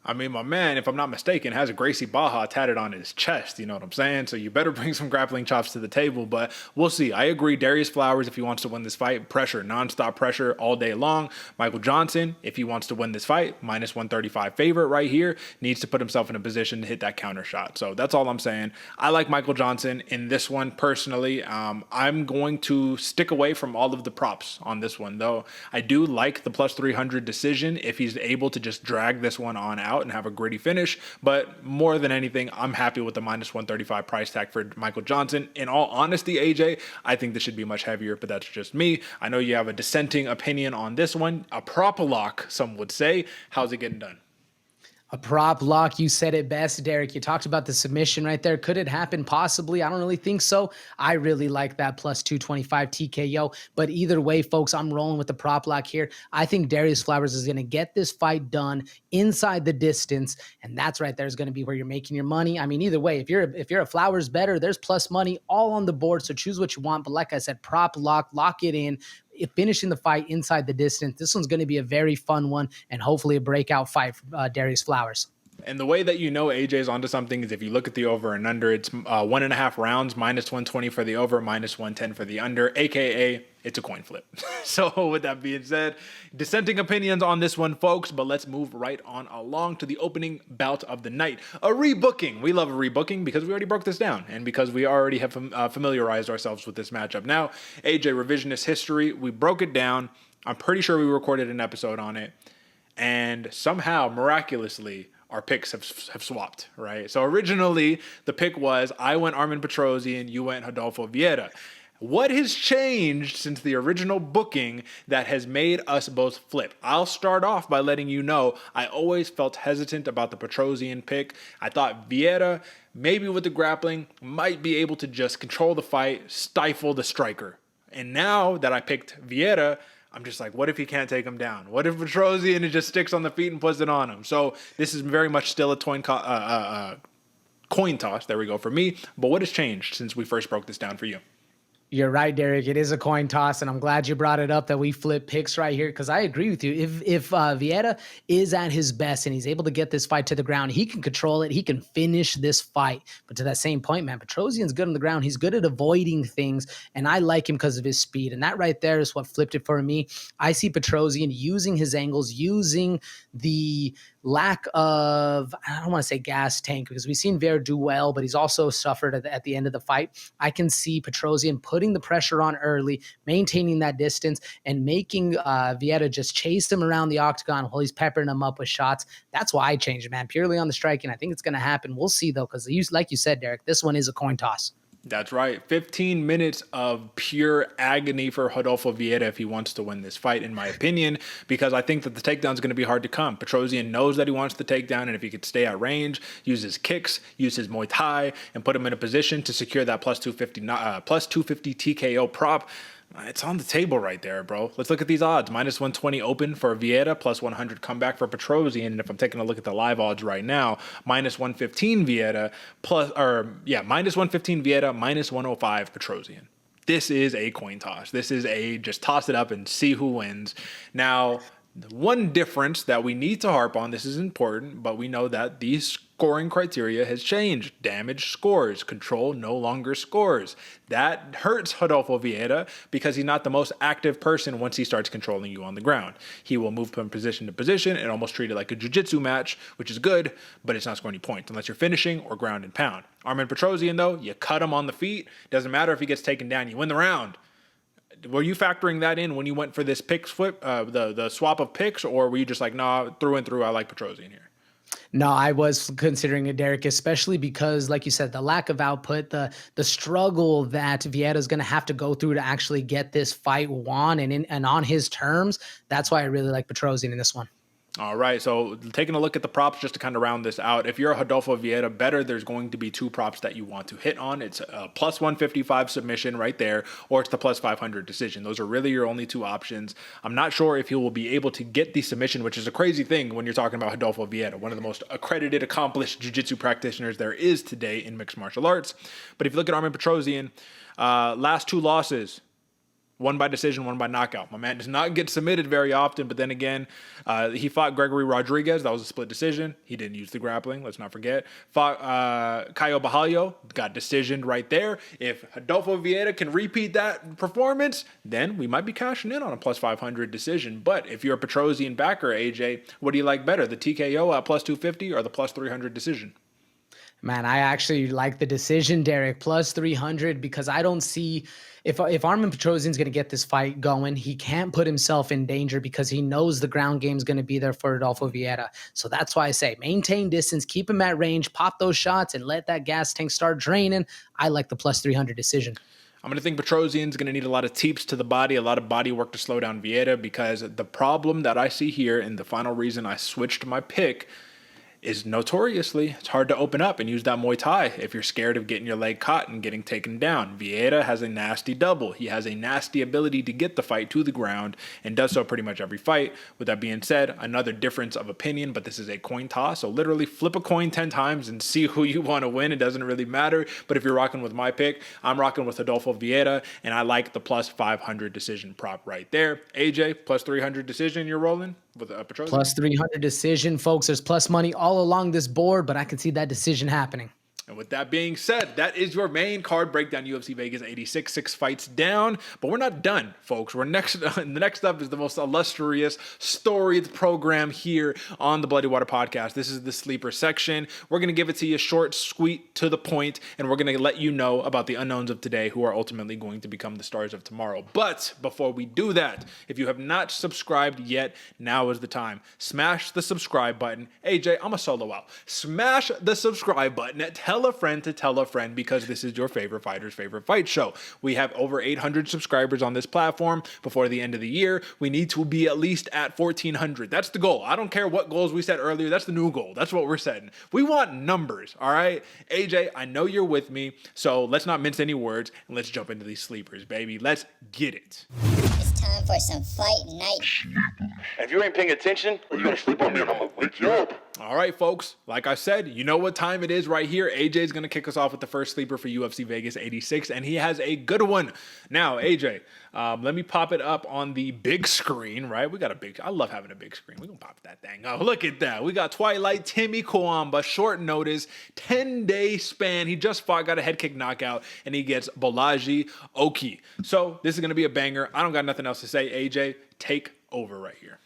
A: I mean, my man, if I'm not mistaken, has a Gracie Baja tatted on his chest. You know what I'm saying? So you better bring some grappling chops to the table. But we'll see. I agree. Darius Flowers, if he wants to win this fight, pressure, nonstop pressure all day long. Michael Johnson, if he wants to win this fight, minus 135 favorite right here, needs to put himself in a position to hit that counter shot. So that's all I'm saying. I like Michael Johnson in this one personally. I'm going to stick away from all of the props on this one, though. I do like the plus 300 decision if he's able to just drag this one on out and have a gritty finish. But more than anything, I'm happy with the minus 135 price tag for Michael Johnson. In all honesty, AJ, I think this should be much heavier, but that's just me. I know you have a dissenting opinion on this one. A prop lock, some would say. How's it getting done?
B: A prop lock, you said it best, Derek. You talked about the submission right there. Could it happen? Possibly. I don't really think so. I really like that plus 225 TKO. But either way, folks, I'm rolling with the prop lock here. I think Darius Flowers is going to get this fight done inside the distance, and that's right there is going to be where you're making your money. I mean, either way, if you're a Flowers bettor, there's plus money all on the board, so choose what you want. But like I said, prop lock it in. Finishing the fight inside the distance. This one's going to be a very fun one and hopefully a breakout fight for Darius Flowers.
A: And the way that you know AJ's onto something is if you look at the over and under, it's 1.5 rounds, minus 120 for the over, minus 110 for the under, aka it's a coin flip. So with that being said, dissenting opinions on this one, folks, but let's move right on along to the opening bout of the night. A rebooking. We love a rebooking because we already broke this down and because we already have familiarized ourselves with this matchup. Now, AJ, revisionist history, we broke it down. I'm pretty sure we recorded an episode on it. And somehow, miraculously, our picks have swapped, right? So originally, the pick was I went Armen Petrosyan, you went Rodolfo Vieira. What has changed since the original booking that has made us both flip? I'll start off by letting you know I always felt hesitant about the Petrosyan pick. I thought Vieira, maybe with the grappling, might be able to just control the fight, stifle the striker. And now that I picked Vieira, I'm just like, what if he can't take him down? What if Petrosyan just sticks on the feet and puts it on him? So this is very much still a coin toss. There we go for me. But what has changed since we first broke this down for you?
B: You're right, Derick. It is a coin toss, and I'm glad you brought it up that we flip picks right here because I agree with you. If Vieira is at his best and he's able to get this fight to the ground, he can control it. He can finish this fight. But to that same point, man, Petrosyan's good on the ground. He's good at avoiding things, and I like him because of his speed. And that right there is what flipped it for me. I see Petrosyan using his angles, using the lack of, I don't want to say gas tank because we've seen Vieira do well, but he's also suffered at the end of the fight. I can see Petrosyan putting the pressure on early, maintaining that distance, and making Vieira just chase him around the octagon while he's peppering him up with shots. That's why I changed, man, purely on the striking. I think it's going to happen. We'll see, though, because like you said, Derick, this one is a coin toss.
A: That's right. 15 minutes of pure agony for Rodolfo Vieira if he wants to win this fight, in my opinion, because I think that the takedown is going to be hard to come. Petrosyan knows that he wants the takedown, and if he could stay at range, use his kicks, use his Muay Thai, and put him in a position to secure that plus 250 TKO prop, it's on the table right there, bro. Let's look at these odds. Minus 120 open for Vieira, plus 100 comeback for Petrosyan. And if I'm taking a look at the live odds right now, minus 115 Vieira, minus 115 Vieira, minus 105 Petrosyan. This is a coin toss. This is just toss it up and see who wins. Now, the one difference that we need to harp on, this is important, but we know that these scoring criteria has changed. Damage scores. Control no longer scores. That hurts Rodolfo Vieira because he's not the most active person once he starts controlling you on the ground. He will move from position to position and almost treat it like a jiu-jitsu match, which is good, but it's not scoring any points unless you're finishing or ground and pound. Armen Petrosyan, though, you cut him on the feet. Doesn't matter if he gets taken down. You win the round. Were you factoring that in when you went for this pick flip, the swap of picks, or were you just like, nah, through and through, I like Petrosyan here?
B: No, I was considering it, Derick, especially because, like you said, the lack of output, the struggle that Vieira is going to have to go through to actually get this fight won and on his terms. That's why I really like Petrosyan in this one.
A: All right, so taking a look at the props just to kind of round this out. If you're a Rodolfo Vieira better, there's going to be two props that you want to hit on. It's a plus 155 submission right there, or it's the plus 500 decision. Those are really your only two options. I'm not sure if he will be able to get the submission, which is a crazy thing when you're talking about Rodolfo Vieira, one of the most accredited, accomplished jiu-jitsu practitioners there is today in mixed martial arts. But if you look at Armen Petrosyan, last two losses, one by decision, one by knockout. My man does not get submitted very often, but then again, he fought Gregory Rodrigues. That was a split decision. He didn't use the grappling, let's not forget. Fought Caio Bajallo, got decisioned right there. If Rodolfo Vieira can repeat that performance, then we might be cashing in on a plus 500 decision. But if you're a Petrosyan backer, AJ, what do you like better, the TKO at plus 250 or the plus 300 decision?
B: Man, I actually like the decision, Derick, plus 300, because I don't see if Armen Petrosyan is going to get this fight going, he can't put himself in danger because he knows the ground game is going to be there for Rodolfo Vieira. So that's why I say maintain distance, keep him at range, pop those shots, and let that gas tank start draining. I like the plus 300 decision.
A: I'm going to think Petrosyan's going to need a lot of teeps to the body, a lot of body work to slow down Vieira, because the problem that I see here, and the final reason I switched my pick, is notoriously it's hard to open up and use that Muay Thai if you're scared of getting your leg caught and getting taken down. Vieira has a nasty double. He has a nasty ability to get the fight to the ground and does so pretty much every fight. With that being said, another difference of opinion, but this is a coin toss. So literally flip a coin 10 times and see who you want to win. It doesn't really matter. But if you're rocking with my pick, I'm rocking with Rodolfo Vieira, and I like the plus 500 decision prop right there. AJ, plus 300 decision, you're rolling with Petrosyan?
B: Plus 300 decision, folks. There's plus money all along this board, but I can see that decision happening.
A: And with that being said, that is your main card breakdown. UFC Vegas 86, 6 fights down, but we're not done, folks. We're next. The next up is the most illustrious, storied program here on the Bloody Water Podcast. This is the sleeper section. We're gonna give it to you short, sweet, to the point, and we're gonna let you know about the unknowns of today who are ultimately going to become the stars of tomorrow. But before we do that, if you have not subscribed yet, now is the time. Smash the subscribe button. AJ, I'm a solo out. Smash the subscribe button. Tell a friend to tell a friend, because this is your favorite fighter's favorite fight show. We have over 800 subscribers on this platform. Before the end of the year, we need to be at least at 1,400. That's the goal. I don't care what goals we set earlier. That's the new goal. That's what we're setting. We want numbers, all right? AJ, I know you're with me, so let's not mince any words, and let's jump into these sleepers, baby. Let's get it.
D: It's time for some fight night.
E: If you ain't paying attention, you're gonna sleep on me and I'm gonna wake you up.
A: All right, folks, like I said, you know what time it is right here. AJ's going to kick us off with the first sleeper for UFC Vegas 86, and he has a good one. Now, AJ, let me pop it up on the big screen, right? We got a big, I love having a big screen. We're going to pop that thing up. Look at that. We got Twilight Timmy Kawamba, short notice, 10-day span. He just fought, got a head kick knockout, and he gets Bolaji Oki. So this is going to be a banger. I don't got nothing else to say. AJ, take over right here.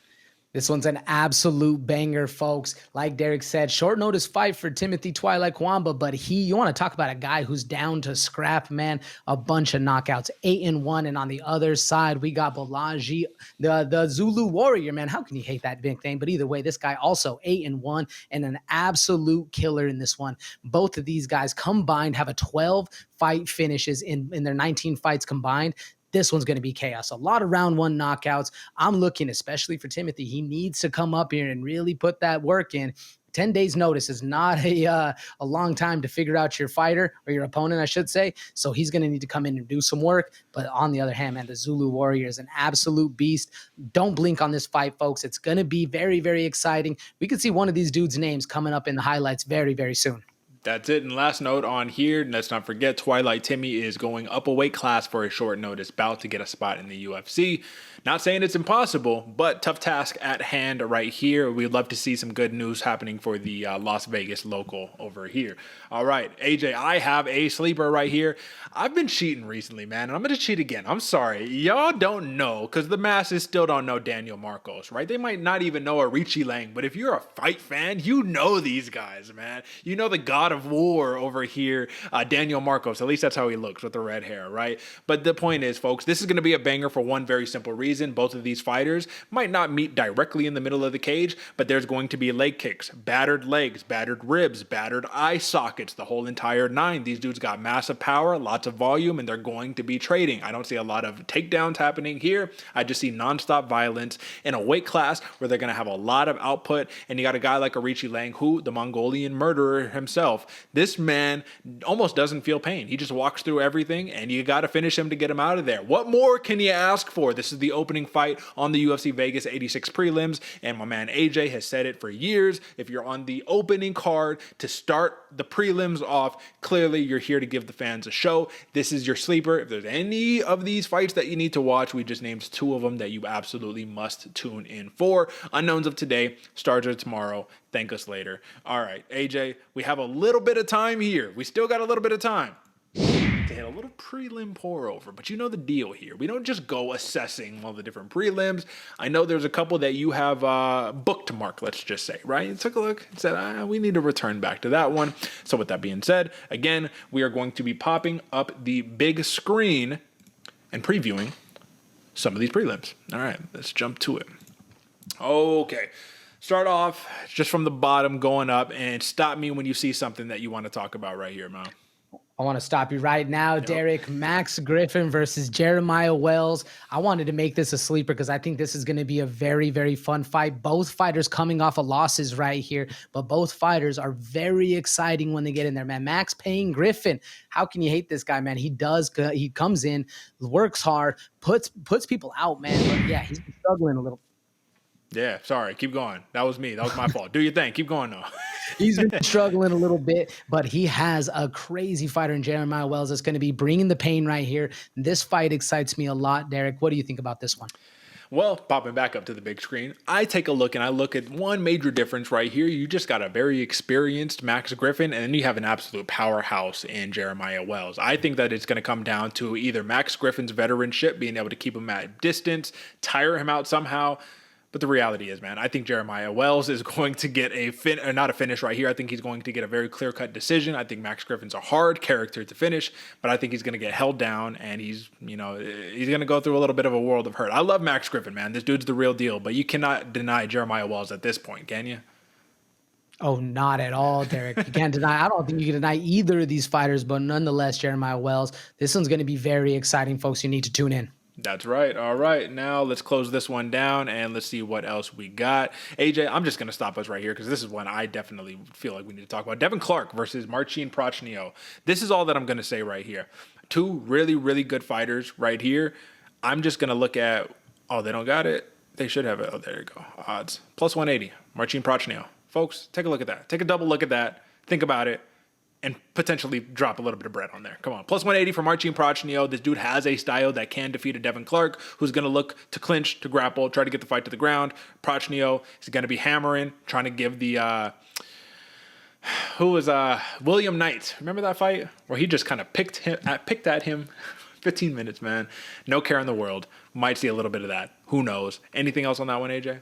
B: This one's an absolute banger, folks. Like Derick said, short notice fight for Timothy Twilight Kawamba, but you want to talk about a guy who's down to scrap, man. A bunch of knockouts, 8-1, and on the other side, we got Bolaji, the Zulu Warrior, man. How can you hate that big thing? But either way, this guy also 8-1 and an absolute killer in this one. Both of these guys combined have a 12 fight finishes in their 19 fights combined. This one's going to be chaos. A lot of round one knockouts. I'm looking, especially for Timothy, he needs to come up here and really put that work in. 10 days notice is not a long time to figure out your fighter, or your opponent, I should say. So he's going to need to come in and do some work. But on the other hand, man, the Zulu Warrior is an absolute beast. Don't blink on this fight, folks. It's going to be very, very exciting. We could see one of these dudes' names coming up in the highlights very, very soon.
A: That's it. And last note on here, let's not forget, Twilight Timmy is going up a weight class for a short notice bout to get a spot in the UFC. Not saying it's impossible, but tough task at hand right here. We'd love to see some good news happening for the Las Vegas local over here. All right, AJ, I have a sleeper right here. I've been cheating recently, man, and I'm going to cheat again. I'm sorry. Y'all don't know, because the masses still don't know Daniel Marcos, right? They might not even know a Richie Lang, but if you're a fight fan, you know these guys, man. You know the God of War over here, Daniel Marcos. At least that's how he looks with the red hair, right? But the point is, folks, this is going to be a banger for one very simple reason. Both of these fighters might not meet directly in the middle of the cage, but there's going to be leg kicks, battered legs, battered ribs, battered eye sockets, the whole entire nine. These dudes got massive power, lots of volume, and they're going to be trading. I don't see a lot of takedowns happening here. I just see nonstop violence in a weight class where they're going to have a lot of output, and you got a guy like a Richie Lang, who, the Mongolian murderer himself, this man almost doesn't feel pain. He just walks through everything, and you got to finish him to get him out of there. What more can you ask for? This is the opening fight on the UFC Vegas 86 prelims, and my man AJ has said it for years. If you're on the opening card to start the prelims off, clearly you're here to give the fans a show. This is your sleeper. If there's any of these fights that you need to watch, we just named two of them that you absolutely must tune in for. Unknowns of today, stars of tomorrow. Thank us later. All right, AJ, we have a little bit of time here. We still got a little bit of time to hit a little prelim pour over, but you know the deal here. We don't just go assessing all the different prelims. I know there's a couple that you have bookmarked, let's just say, right? You took a look and said, we need to return back to that one. So with that being said, again, we are going to be popping up the big screen and previewing some of these prelims. All right, let's jump to it. Okay. Start off just from the bottom going up, and stop me when you see something that you want to talk about right here, man.
B: I want to stop you right now, Derick. Max Griffin versus Jeremiah Wells. I wanted to make this a sleeper because I think this is going to be a very, very fun fight. Both fighters coming off of losses right here, but both fighters are very exciting when they get in there, man. Max paying Griffin. How can you hate this guy, man? He comes in, works hard, puts people out, man. But yeah, he's been struggling a little.
A: Yeah, sorry. Keep going. That was me. That was my fault. Do your thing. Keep going, though.
B: He's been struggling a little bit, but he has a crazy fighter in Jeremiah Wells that's going to be bringing the pain right here. This fight excites me a lot, Derick. What do you think about this one?
A: Well, popping back up to the big screen, I take a look and I look at one major difference right here. You just got a very experienced Max Griffin, and then you have an absolute powerhouse in Jeremiah Wells. I think that it's going to come down to either Max Griffin's veteranship, being able to keep him at distance, tire him out somehow. But the reality is, man, I think Jeremiah Wells is going to get not a finish right here. I think he's going to get a very clear-cut decision. I think Max Griffin's a hard character to finish, but I think he's going to get held down, and he's going to go through a little bit of a world of hurt. I love Max Griffin, man. This dude's the real deal, but you cannot deny Jeremiah Wells at this point, can you?
B: Oh, not at all, Derek. You can't deny. I don't think you can deny either of these fighters, but nonetheless, Jeremiah Wells, this one's going to be very exciting, folks. You need to tune in.
A: That's right. All right. Now let's close this one down and let's see what else we got. AJ, I'm just going to stop us right here because this is one I definitely feel like we need to talk about. Devin Clark versus Marcin Prachnio. This is all that I'm going to say right here. Two really, really good fighters right here. I'm just going to look at, oh, they don't got it. They should have it. Oh, there you go. Odds. Plus 180. Marcin Prachnio. Folks, take a look at that. Take a double look at that. Think about it. And potentially drop a little bit of bread on there. Come on. Plus 180 for Marcin Prachnio. This dude has a style that can defeat a Devin Clark, who's going to look to clinch, to grapple, try to get the fight to the ground. Prachnio is going to be hammering, trying to give the, William Knight. Remember that fight? Where he just kind of picked at him 15 minutes, man. No care in the world. Might see a little bit of that. Who knows? Anything else on that one, AJ?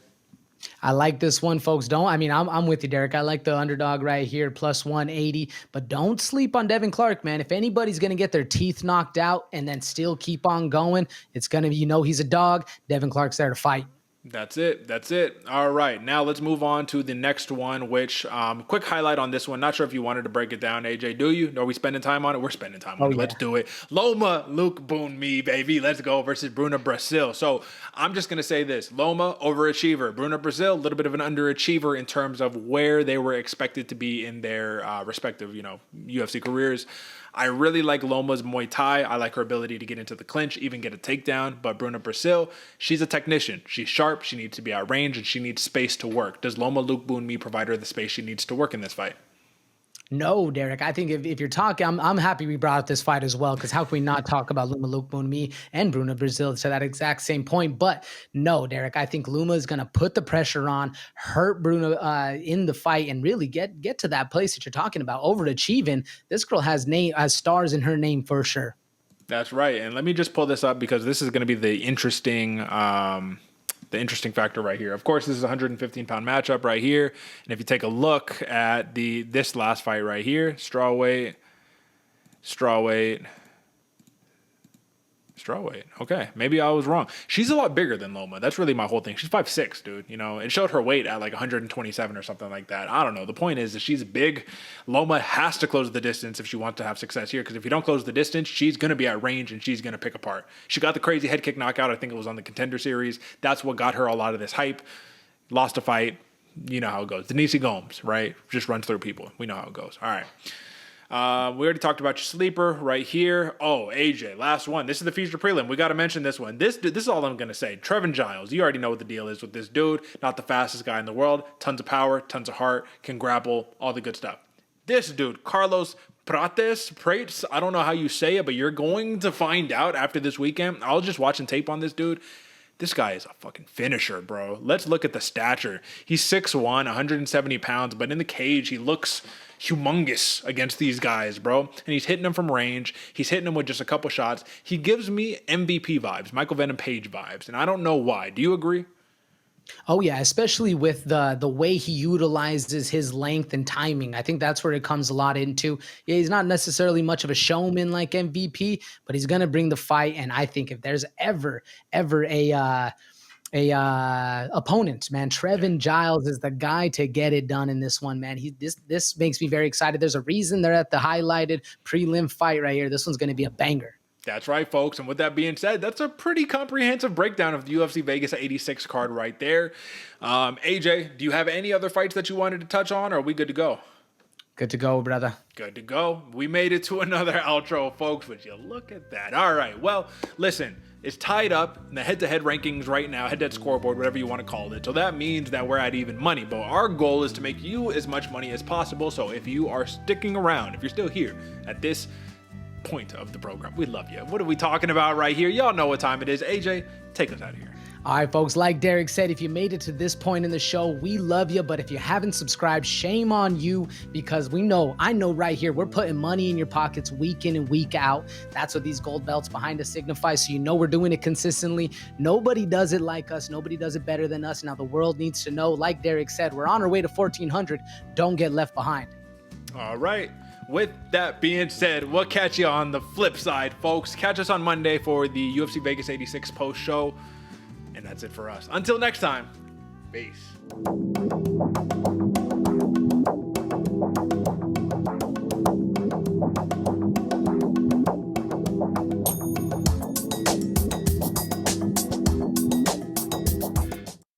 B: I like this one, folks. I'm with you, Derek. I like the underdog right here, plus 180. But don't sleep on Devin Clark, man. If anybody's going to get their teeth knocked out and then still keep on going, it's going to be, he's a dog. Devin Clark's there to fight.
A: That's it. That's it. All right. Now let's move on to the next one, which quick highlight on this one. Not sure if you wanted to break it down, AJ. Do you? Are we spending time on it? We're spending time on it. Yeah. Let's do it. Loma Luke Boon Me, baby. Let's go versus Bruna Brasil. So I'm just going to say this. Loma, overachiever. Bruna Brasil, a little bit of an underachiever in terms of where they were expected to be in their respective, UFC careers. I really like Loma's Muay Thai. I like her ability to get into the clinch, even get a takedown. But Bruna Brasil, she's a technician. She's sharp. She needs to be at range, and she needs space to work. Does Loma Luke Boon Me provide her the space she needs to work in this fight?
B: No, Derek. I think if you're talking, I'm happy we brought up this fight as well, because how can we not talk about Loma Luke Boon Me and Bruna Brasil to that exact same point? But no, Derek, I think Luma is going to put the pressure on, hurt Bruna in the fight, and really get to that place that you're talking about, overachieving. This girl has stars in her name for sure. That's
A: right. And let me just pull this up because this is going to be the interesting factor right here. Of course, this is a 115-pound matchup right here. And if you take a look at this last fight right here, strawweight. Okay, maybe I was wrong. She's a lot bigger than Loma. That's really my whole thing. She's 5'6", dude. It showed her weight at like 127 or something like that. I don't know. The point is that she's big. Loma has to close the distance if she wants to have success here, because if you don't close the distance, she's going to be at range and she's going to pick apart. She got the crazy head kick knockout. I think it was on the Contender Series. That's what got her a lot of this hype. Lost a fight. You know how it goes. Denise Gomes, right? Just runs through people. We know how it goes. All right. We already talked about your sleeper right here. Oh, AJ, last one. This is the feature prelim. We got to mention this one. This is all I'm going to say. Trevin Giles, you already know what the deal is with this dude. Not the fastest guy in the world. Tons of power, tons of heart, can grapple, all the good stuff. This dude, Carlos Prates, I don't know how you say it, but you're going to find out after this weekend. I was just watching tape on this dude. This guy is a fucking finisher, bro. Let's look at the stature. He's 6'1", 170 pounds, but in the cage, he looks humongous against these guys, bro. And he's hitting them from range. He's hitting them with just a couple shots. He gives me MVP vibes, Michael Venom Page vibes, and I don't know why. Do you agree?
B: Oh, yeah, especially with the way he utilizes his length and timing. I think that's where it comes a lot into. Yeah, he's not necessarily much of a showman like MVP, but he's going to bring the fight. And I think if there's ever a opponent, man, Trevin Giles is the guy to get it done in this one, man. This makes me very excited. There's a reason they're at the highlighted prelim fight right here. This one's going to be a banger.
A: That's right, folks. And with that being said, that's a pretty comprehensive breakdown of the UFC Vegas 86 card right there. AJ, do you have any other fights that you wanted to touch on, or are we good to go?
B: Good to go, brother.
A: Good to go. We made it to another outro, folks. Would you look at that? All right. Well, listen, it's tied up in the head-to-head rankings right now, head-to-head scoreboard, whatever you want to call it. So that means that we're at even money. But our goal is to make you as much money as possible. So if you are sticking around, if you're still here at this point of the program, we love you. What are we talking about right here? Y'all know what time it is. AJ, take us out of here.
B: All right, folks, like Derick said, if you made it to this point in the show, we love you. But if you haven't subscribed, shame on you, because I know right here, we're putting money in your pockets week in and week out. That's what these gold belts behind us signify. So we're doing it consistently. Nobody does it like us. Nobody does it better than us. Now the world needs to know, like Derick said, we're on our way to 1,400. Don't get left behind.
A: All right. With that being said, we'll catch you on the flip side, folks. Catch us on Monday for the UFC Vegas 86 post show. And that's it for us. Until next time, peace.